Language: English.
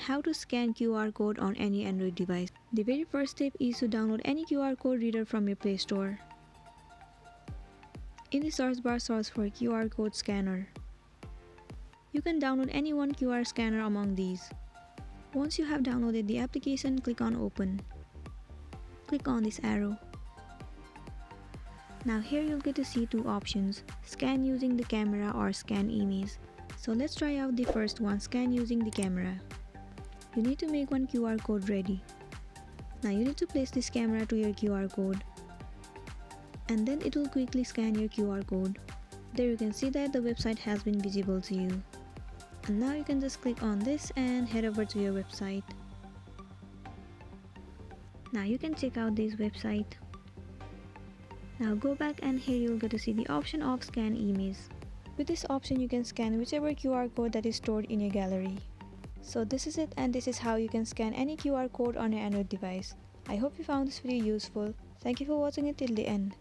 how to scan QR code on any Android device. The very first step is to download any QR code reader from your Play Store. In the search bar, search for QR code scanner. You can download any one QR scanner among these. Once you have downloaded the application, click on Open. Click on this arrow. Now here you'll get to see two options, scan using the camera or scan image. So let's try out the first one, scan using the camera. You need to make one QR code ready. Now you need to place this camera to your QR code. And then it will quickly scan your QR code. There you can see that the website has been visible to you. And now you can just click on this and head over to your website. Now you can check out this website. Now go back and here you'll get to see the option of scan image. With this option you can scan whichever QR code that is stored in your gallery. So this is it, and this is how you can scan any QR code on your Android device. I hope you found this video useful. Thank you for watching it till the end.